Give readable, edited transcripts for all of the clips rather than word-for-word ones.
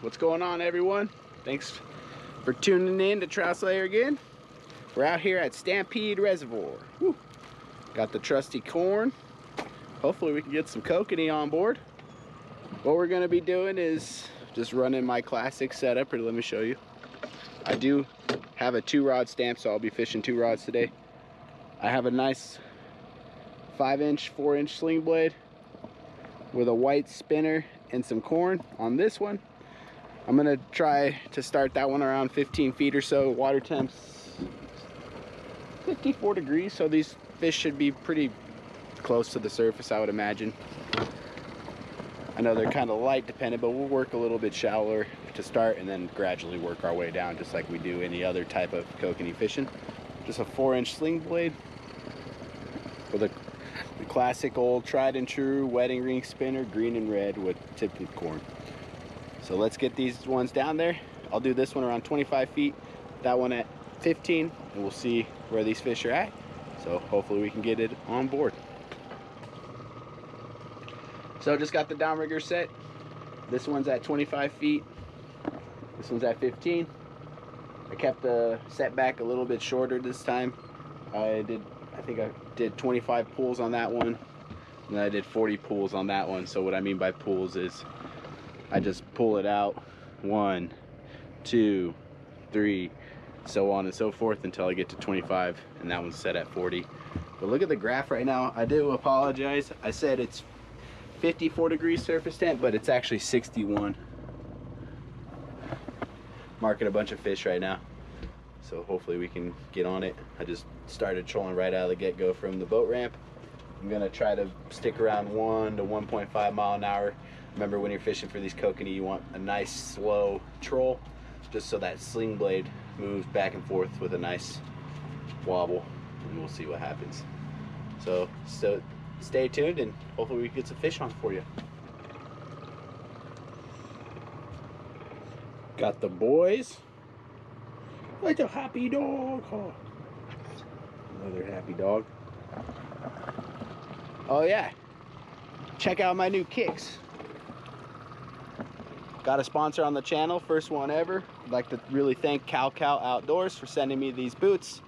What's going on, everyone? Thanks for tuning in to Trout Slayer again. We're out here at Stampede Reservoir. Woo. Got the trusty corn. Hopefully we can get some kokanee on board. What we're gonna be doing is just running my classic setup. Or let me show you. I do have a 2-rod stamp, so I'll be fishing 2 rods today. I have a nice 5-inch, 4-inch sling blade with a white spinner and some corn on this one. I'm gonna try to start that one around 15 feet or so. Water temps 54 degrees, so these fish should be pretty close to the surface, I would imagine. I know they're kind of light dependent, but we'll work a little bit shallower to start and then gradually work our way down, just like we do any other type of kokanee fishing. Just a 4-inch sling blade with the classic old tried and true wedding ring spinner, green and red with tipped with corn. So let's get these ones down there. I'll do this one around 25 feet, that one at 15, and we'll see where these fish are at. So hopefully we can get it on board. So just got the downrigger set. This one's at 25 feet. This one's at 15. I kept the setback a little bit shorter this time. I think I did 25 pulls on that one, and I did 40 pulls on that one. So what I mean by pulls is I just pull it out 1, 2, 3, so on and so forth until I get to 25, and that one's set at 40. But look at the graph right now. I do apologize. I said it's 54 degrees surface temp, but it's actually 61. Marking a bunch of fish right now, so hopefully we can get on it. I just started trolling right out of the get-go from the boat ramp. I'm gonna try to stick around 1 to 1.5 mile an hour. Remember, when you're fishing for these kokanee, you want a nice slow troll, just so that sling blade moves back and forth with a nice wobble, and we'll see what happens. So stay tuned, and hopefully we can get some fish on for you. Got the boys. Like a happy dog. Oh. Another happy dog. Oh yeah, check out my new kicks. Got a sponsor on the channel, first one ever. I'd like to really thank KalKal Outdoors for sending me these boots.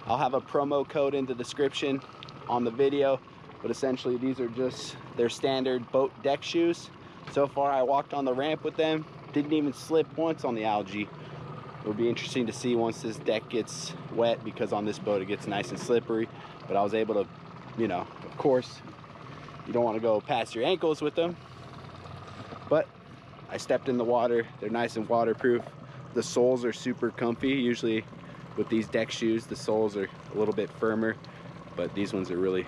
I'll have a promo code in the description on the video, but essentially these are just their standard boat deck shoes. So far I walked on the ramp with them, didn't even slip once on the algae. It'll be interesting to see once this deck gets wet, because on this boat it gets nice and slippery. But I was able to, you know, of course you don't want to go past your ankles with them, but I stepped in the water. They're nice and waterproof. The soles are super comfy. Usually with these deck shoes the soles are a little bit firmer, but these ones are really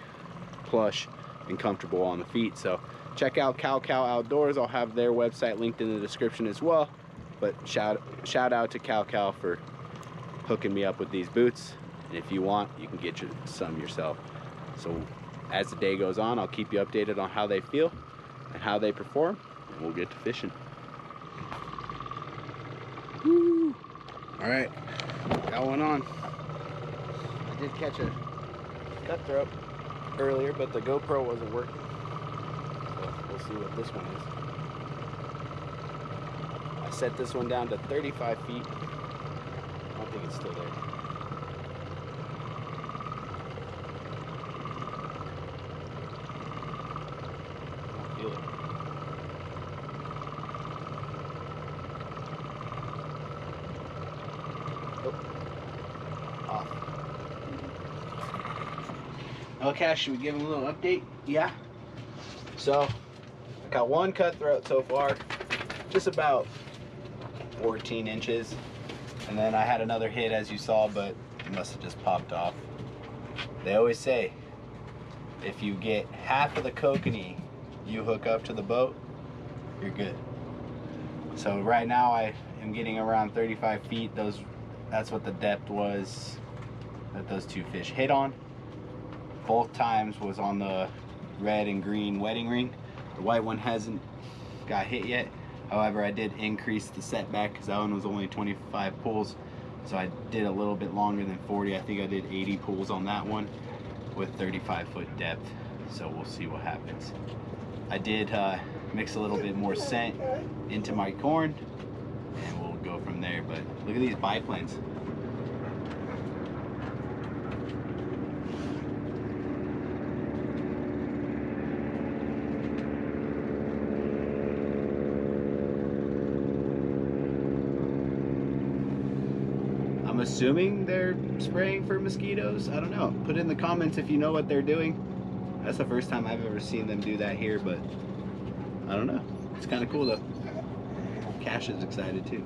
plush and comfortable on the feet. So check out KalKal Outdoors. I'll have their website linked in the description as well. But shout out to KalKal for hooking me up with these boots, and if you want, you can get some yourself. So as the day goes on, I'll keep you updated on how they feel and how they perform, and we'll get to fishing. Woo! All right, got one on. I did catch a cutthroat earlier, but the GoPro wasn't working, so we'll see what this one is. I set this one down to 35 feet. I don't think it's still there. I don't feel it. Oh. Off. Okay, should we give him a little update? Yeah. So, I got one cutthroat so far. Just about 14 inches, and then I had another hit, as you saw, but it must have just popped off. They always say if you get half of the kokanee you hook up to the boat, you're good. So right now I am getting around 35 feet. That's what the depth was that those two fish hit on. Both times was on the red and green wedding ring. The white one hasn't got hit yet. However, I did increase the setback because that one was only 25 pulls. So I did a little bit longer than 40. I think I did 80 pulls on that one with 35-foot depth. So we'll see what happens. I did mix a little bit more scent into my corn, and we'll go from there. But look at these biplanes. I'm assuming they're spraying for mosquitoes. I don't know. Put in the comments if you know what they're doing. That's the first time I've ever seen them do that here, but I don't know. It's kind of cool though. Cash is excited too.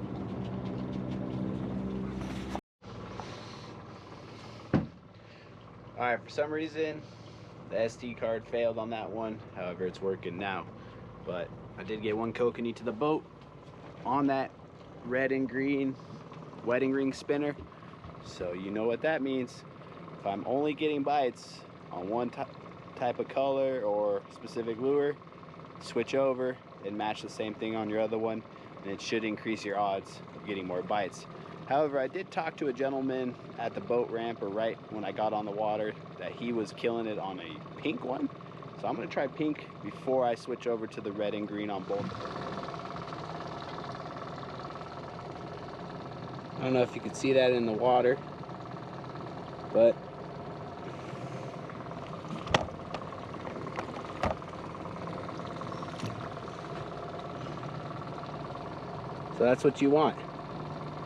Alright, for some reason the SD card failed on that one. However, it's working now. But I did get one kokanee to the boat on that red and green wedding ring spinner. So you know what that means. If I'm only getting bites on one type of color or specific lure, switch over and match the same thing on your other one, and it should increase your odds of getting more bites. However, I did talk to a gentleman at the boat ramp, or right when I got on the water, that he was killing it on a pink one. So I'm gonna try pink before I switch over to the red and green on both. I don't know if you can see that in the water, but so that's what you want.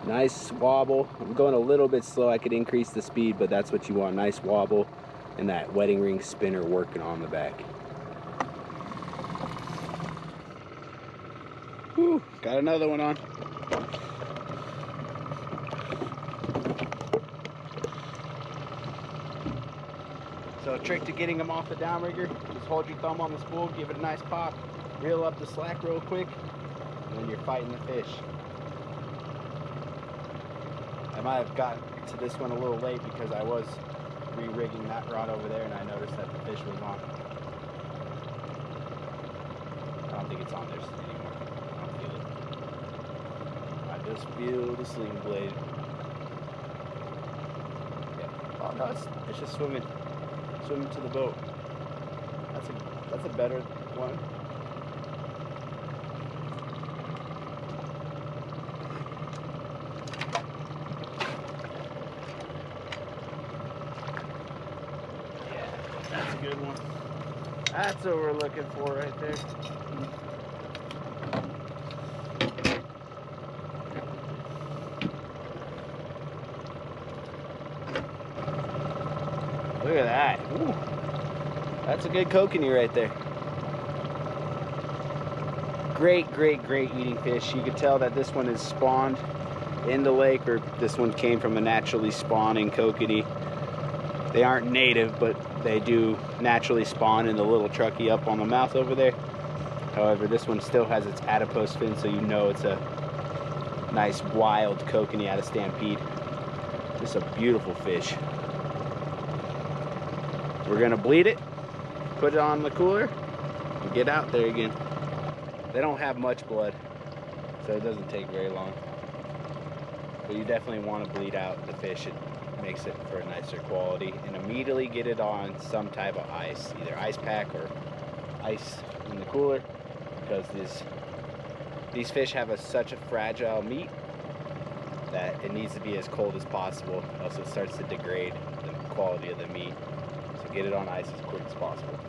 Nice wobble. I'm going a little bit slow. I could increase the speed, but that's what you want. Nice wobble and that wedding ring spinner working on the back. Whew, got another one on. So a trick to getting them off the downrigger, just hold your thumb on the spool, give it a nice pop, reel up the slack real quick, and then you're fighting the fish. I might have gotten to this one a little late because I was re-rigging that rod over there and I noticed that the fish was on. I don't think it's on there anymore. I don't feel it. I just feel the sling blade. Yeah. Oh no, it's just swimming to the boat. That's a better one. Yeah, that's a good one. That's what we're looking for right there. Look at that. Ooh. That's a good kokanee right there. Great, great, great eating fish. You could tell that this one is spawned in the lake, or this one came from a naturally spawning kokanee. They aren't native, but they do naturally spawn in the little truckee up on the mouth over there. However, this one still has its adipose fin, so you know it's a nice wild kokanee out of Stampede. Just a beautiful fish. We're gonna bleed it, put it on the cooler, and get out there again. They don't have much blood, so it doesn't take very long. But you definitely want to bleed out the fish. It makes it for a nicer quality. And immediately get it on some type of ice, either ice pack or ice in the cooler, because these fish have such a fragile meat that it needs to be as cold as possible, else it starts to degrade the quality of the meat. So get it on ice as quick as possible.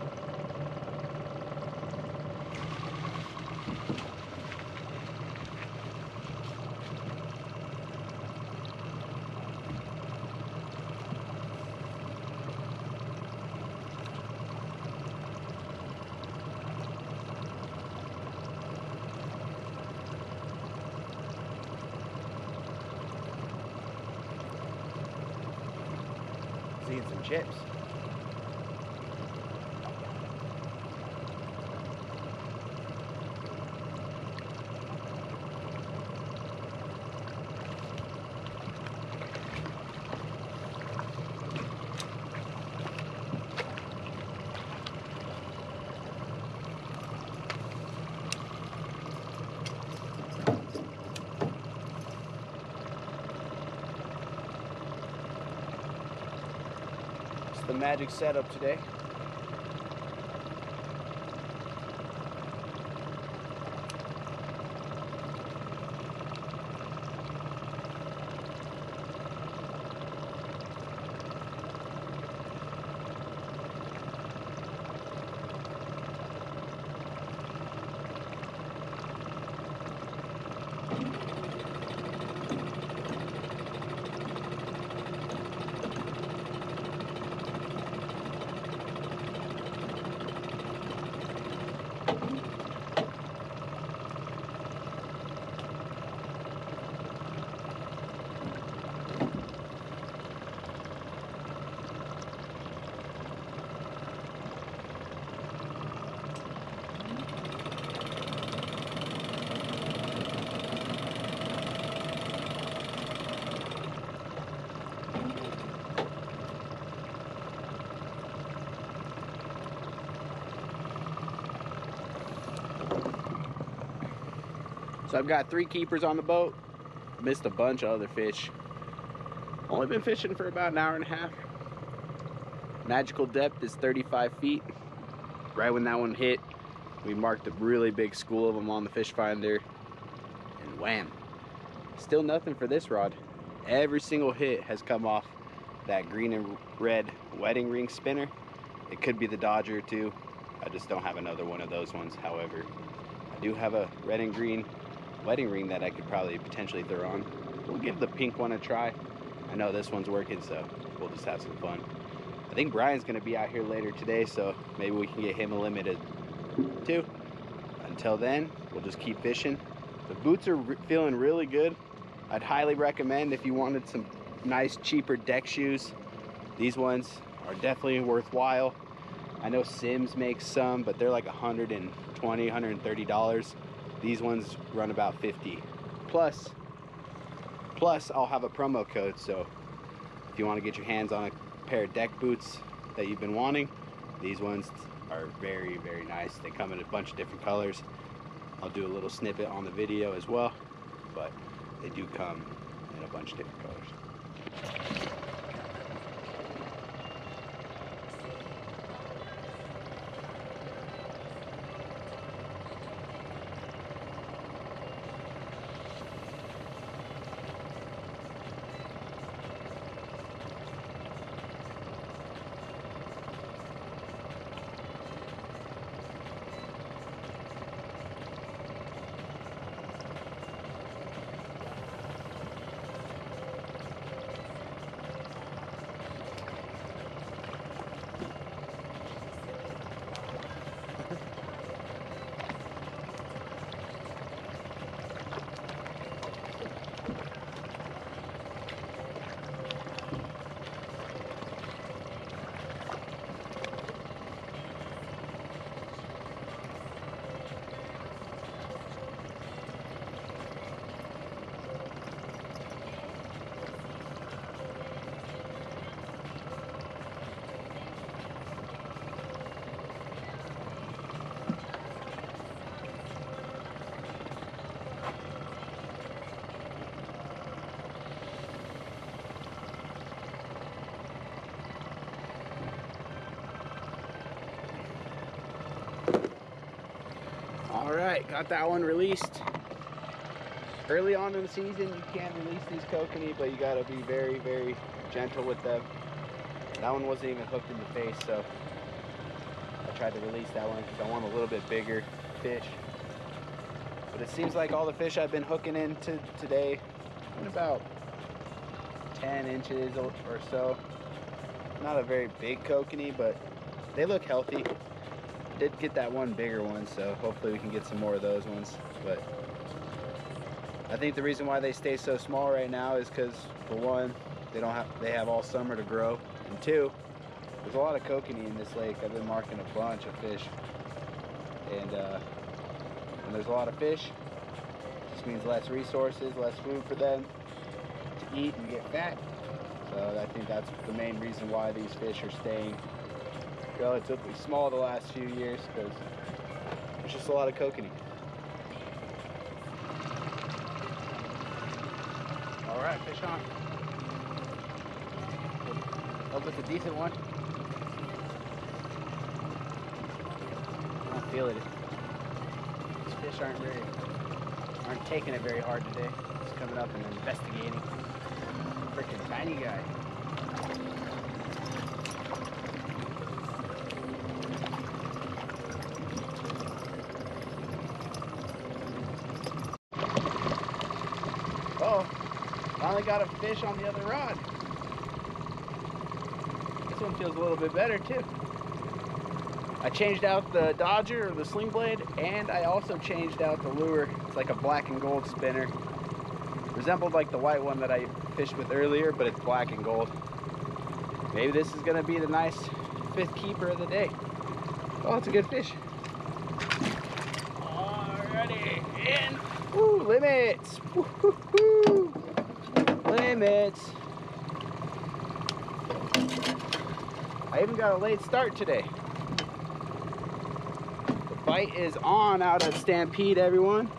Eating some chips. The magic setup today. So I've got 3 keepers on the boat. Missed a bunch of other fish. Only been fishing for about an hour and a half. Magical depth is 35 feet. Right when that one hit, we marked a really big school of them on the fish finder, and wham. Still nothing for this rod. Every single hit has come off that green and red wedding ring spinner. It could be the Dodger too. I just don't have another one of those ones. However, I do have a red and green wedding ring that I could probably potentially throw on. We'll give the pink one a try. I know this one's working, so we'll just have some fun. I think Brian's gonna be out here later today, so maybe we can get him a limited too. Until then, we'll just keep fishing. The boots are feeling really good. I'd highly recommend if you wanted some nice cheaper deck shoes. These ones are definitely worthwhile. I know Sims makes some, but they're like $120, $130. These ones run about $50. Plus I'll have a promo code, so if you want to get your hands on a pair of deck boots that you've been wanting, these ones are very, very nice. They come in a bunch of different colors. I'll do a little snippet on the video as well, but they do come in a bunch of different colors. All right, got that one released. Early on in the season, you can't release these kokanee, but you gotta be very, very gentle with them. That one wasn't even hooked in the face, so I tried to release that one because I want a little bit bigger fish. But it seems like all the fish I've been hooking into today, in about 10 inches or so. Not a very big kokanee, but they look healthy. Did get that one bigger one, so hopefully we can get some more of those ones. But I think the reason why they stay so small right now is because, for one, they have all summer to grow, and two, there's a lot of kokanee in this lake. I've been marking a bunch of fish, and when there's a lot of fish, this means less resources, less food for them to eat and get fat. So I think that's the main reason why these fish are staying relatively small the last few years, because there's just a lot of kokanee. All right, fish on. Hope it's a decent one. I'm feeling it. These fish aren't taking it very hard today. Just coming up and investigating. Freaking tiny guy. Oh, finally got a fish on the other rod. This one feels a little bit better too. I changed out the Dodger, or the sling blade, and I also changed out the lure. It's like a black and gold spinner. Resembled like the white one that I fished with earlier, but it's black and gold. Maybe this is gonna be the nice 5th keeper of the day. Oh, it's a good fish. Alrighty, and woo, limits. Woo-hoo-hoo. Limits. I even got a late start today. The bite is on out at Stampede, everyone.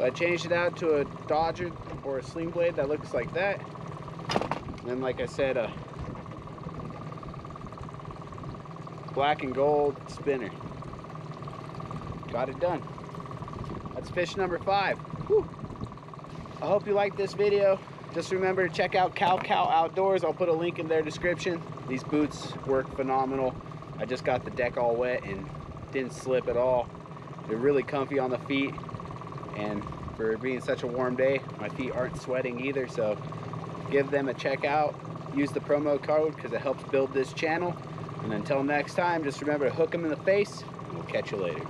So I changed it out to a Dodger or a sling blade that looks like that. And then, like I said, a black and gold spinner. Got it done. That's fish number 5. Whew. I hope you liked this video. Just remember to check out KalKal Outdoors. I'll put a link in their description. These boots work phenomenal. I just got the deck all wet and didn't slip at all. They're really comfy on the feet, and for being such a warm day, my feet aren't sweating either, so give them a check out. Use the promo code because it helps build this channel. And until next time, just remember to hook them in the face, and we'll catch you later.